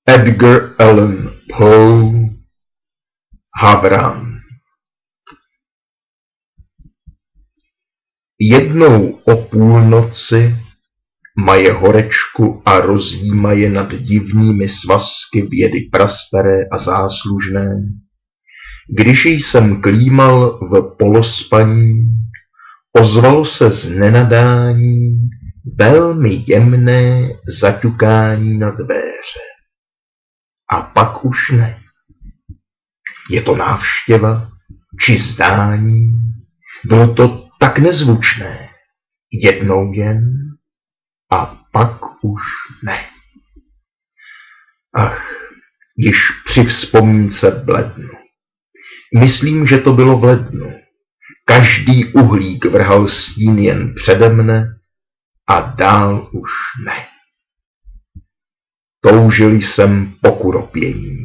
Edgar Allan Poe, Havran. Jednou o půlnoci maje horečku a rozjíma je nad divnými svazky vědy prastaré a záslužné. Když jsem klímal v polospaní, ozvalo se z nenadání velmi jemné zaťukání na dveře. A pak už ne. Je to návštěva či zdání? Bylo to tak nezvučné. Jednou jen a pak už ne. Ach, již při vzpomínce blednu. Myslím, že to bylo v lednu. Každý uhlík vrhal stín jen přede mne a dál už ne. Toužil jsem po kuropění.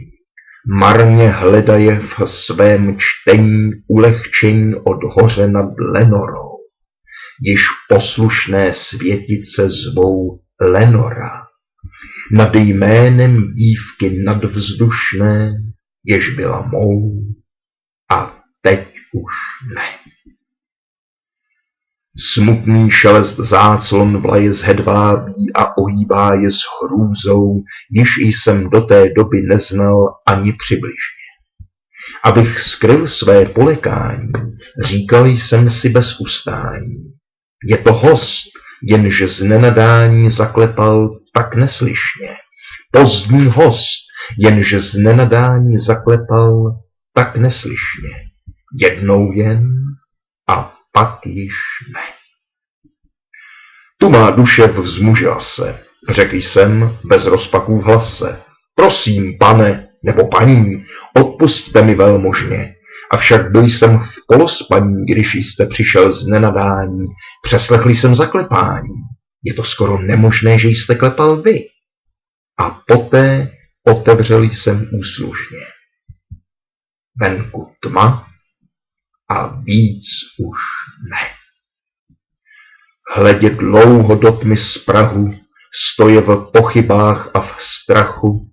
Marně hledaje v svém čtení ulehčení od hoře nad Lenorou. Již poslušné světice zvou Lenora. Nad jménem dívky nadvzdušné, jež byla mou, a teď už ne. Smutný šelest záclon vlaje zhedvábí a ohýbá je s hrůzou, již jsem do té doby neznal ani přibližně. Abych skryl své polekání, říkal jsem si bez ustání. Je to host, jenže z nenadání zaklepal tak neslyšně. Pozdní host, jenže z nenadání zaklepal tak neslyšně. Jednou jen a pak již ne. Tu má duše vzmužila se, řekl jsem bez rozpaků v hlase. Prosím, pane nebo paní, odpusťte mi velmožně. Avšak byl jsem v polospaní, když jste přišel z nenadání. Přeslechl jsem zaklepání. Je to skoro nemožné, že jste klepal vy. A poté otevřel jsem úslužně. Venku tma a víc už ne. Hledět dlouho do tmy z prahu, stoje v pochybách a v strachu.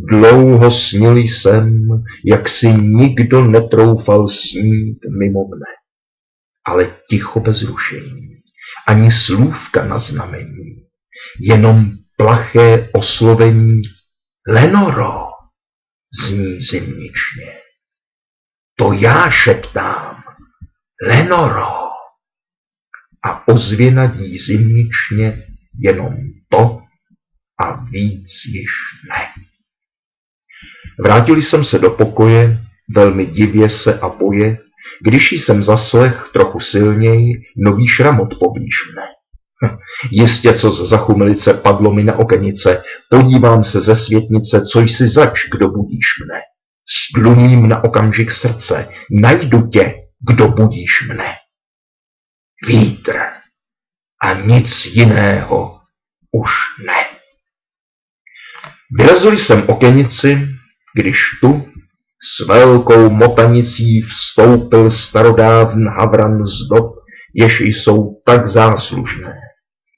Dlouho snil jsem, jak si nikdo netroufal snít mimo mne. Ale ticho bez rušení, ani slůvka na znamení, jenom plaché oslovení Lenoro zní zimničně. To já šeptám, Lenoro. A ozvěna dí zimničně jenom to a víc již ne. Vrátil jsem se do pokoje, velmi divě se a boje, když jsem zaslech trochu silněji nový šramot poblíž mne. Jistě, co z zachumilice padlo mi na okenice, podívám se ze světnice, co jsi zač, kdo budíš mne. Stlumím na okamžik srdce, najdu tě, kdo budíš mne. Vítr a nic jiného už ne. Vyrazil jsem okenici, když tu s velkou motanicí vstoupil starodávn Havran z dob, jež jsou tak záslužné.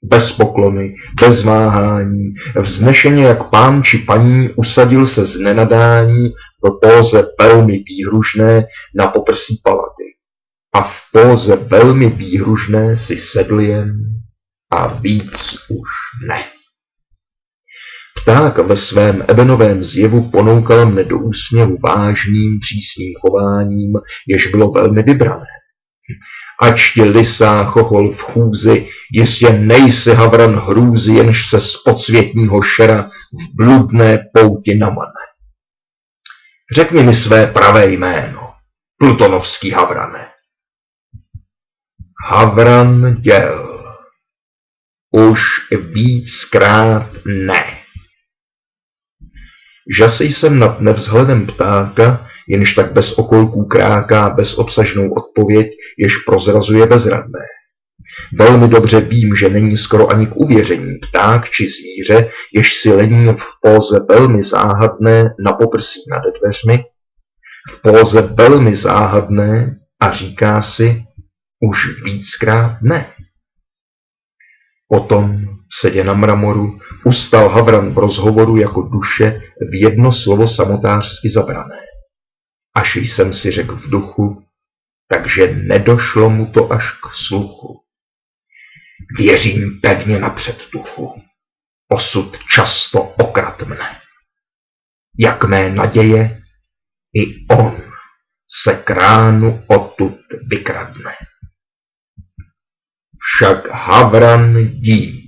Bez poklony, bez váhání, vznešeně jak pán či paní usadil se z nenadání v póze velmi výhružné na poprsí palaty. A v póze velmi výhružné si sedl jen a víc už ne. Pták ve svém ebenovém zjevu ponoukal mne do úsměvu vážným, přísným chováním, jež bylo velmi vybrané. Ač ti lisá chochol v chůzi, jistě nejsi Havran hrůzy, jenž se z podsvětního šera v bludné pouti namane. Řekni mi své pravé jméno, plutonovský Havrane. Havran děl. Už víckrát ne. Žasej jsem nad nevzhledem ptáka, jenž tak bez okolků kráká bezobsažnou odpověď, jež prozrazuje bezradné. Velmi dobře vím, že není skoro ani k uvěření pták či zvíře, jež si lení v póze velmi záhadné na poprsí nad dveřmi, v póze velmi záhadné a říká si už víckrát ne. Potom sedě na mramoru, ustal Havran v rozhovoru jako duše v jedno slovo samotářsky zabrané. Až jsem si řekl v duchu, takže nedošlo mu to až k sluchu. Věřím pevně na předtuchu, osud často okrad mne. Jak mé naděje, i on se kránu odtud vykradne. Však Havran dí,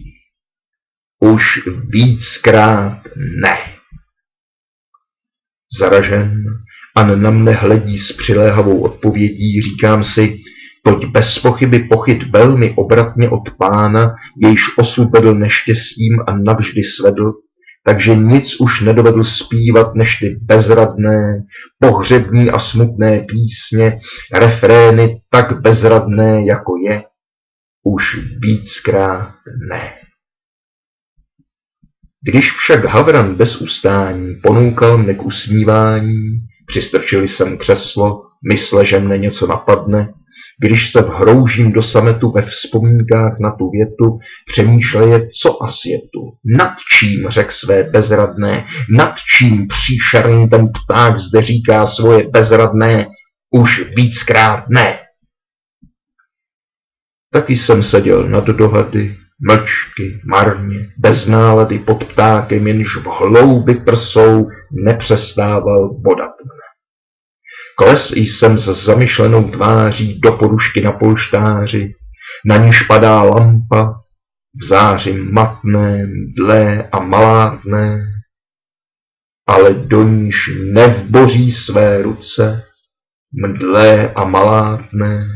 už víckrát ne. Zaražen a na mne hledí s přiléhavou odpovědí, říkám si, toť bez pochyby pochyt velmi obratně od Pána, jejž osud vedl neštěstím a navždy svedl, takže nic už nedovedl zpívat než ty bezradné, pohřební a smutné písně, refrény tak bezradné, jako je, už víckrát ne. Když však Havran bez ustání ponoukal mne k usmívání, přistrčili jsem křeslo, mysle, že mne něco napadne, když se vhroužím do sametu ve vzpomínkách na tu větu, přemýšleje, co a světu, nad čím řek své bezradné, nad čím příšerný ten pták zde říká svoje bezradné, už víckrát ne. Taky jsem seděl nad dohady, mlčky, marně, bez nálady pod ptákem, jenž v hloubi prsou nepřestával bodat mne. Kles jsem s zamyšlenou tváří do podušky na polštáři, na níž padá lampa, v záři matné, mdlé a malátné, ale do níž nevboří své ruce, mdlé a malátné,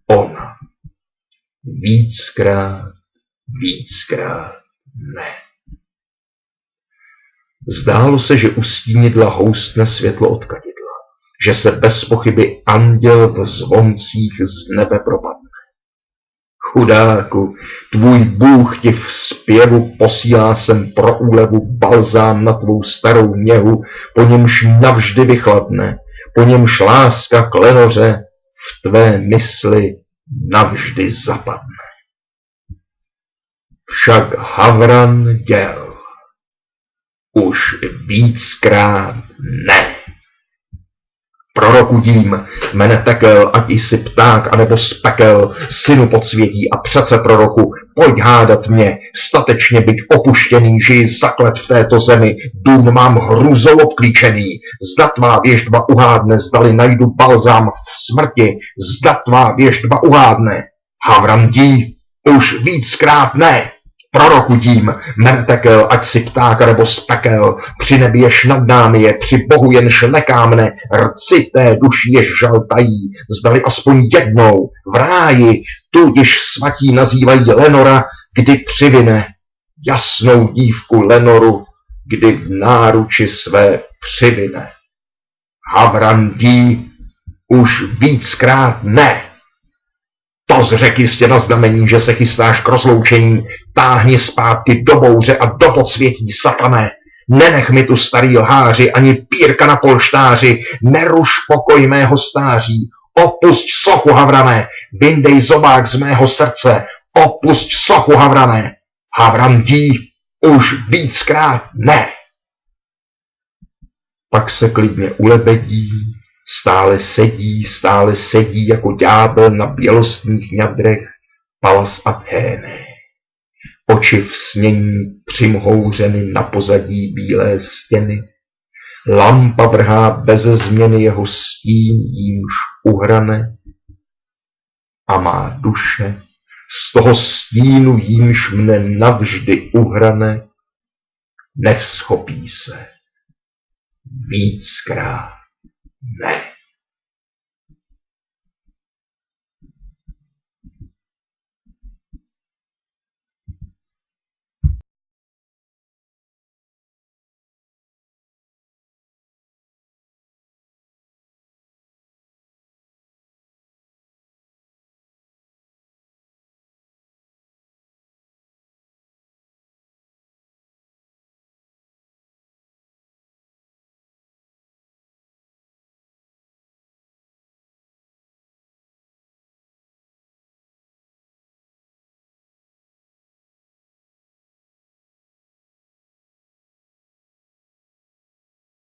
ona. Víckrát ne. Zdálo se, že u stínidla houstne světlo od kadidla, že se bez pochyby anděl v zvoncích z nebe propadne. Chudáku, tvůj Bůh ti v zpěvu posílá sem pro úlevu balzám na tvou starou něhu, po němž navždy vychladne, po němž láska k lenoře v tvé mysli navždy zapadne. Však Havran děl, už víckrát ne. Prorokudím, mene tekel, ať jsi pták, anebo spekel, synu podsvětí a přece proroku, pojď hádat mě, statečně byť opuštěný, žiji zaklet v této zemi, dům mám hrůzou obklíčený, zda tvá věštba uhádne, zdali najdu balzám v smrti, zda tvá věštba uhádne. Havran dí, už víckrát ne. Prorokudím, mentekel, ať si ptáka nebo spekel, při nebi jež nad námi je, při Bohu jenž leká mne, rci té duši jež žaltají, zdali aspoň jednou v ráji, tu již svatí nazývají Lenora, kdy přivine, jasnou dívku Lenoru, kdy v náruči své přivine. Havran dí, už víckrát ne. To zřek jistě na znamení, že se chystáš k rozloučení, táhni zpátky do bouře a do podsvětí, satané. Nenech mi tu starý lháři, ani pírka na polštáři, neruš pokoj mého stáří. Opusť sochu, Havrané, vyndej zobák z mého srdce, opusť sochu, Havrané. Havran dí, už víckrát ne. Pak se klidně ulebedí, stále sedí jako ďábel na bělostných ňadrech Palas Athéné. Oči v snění přimhouřeny na pozadí bílé stěny. Lampa vrhá beze změny jeho stín, jímž uhrane. A má duše z toho stínu, jímž mne navždy uhrane, nevzchopí se víckrát ne.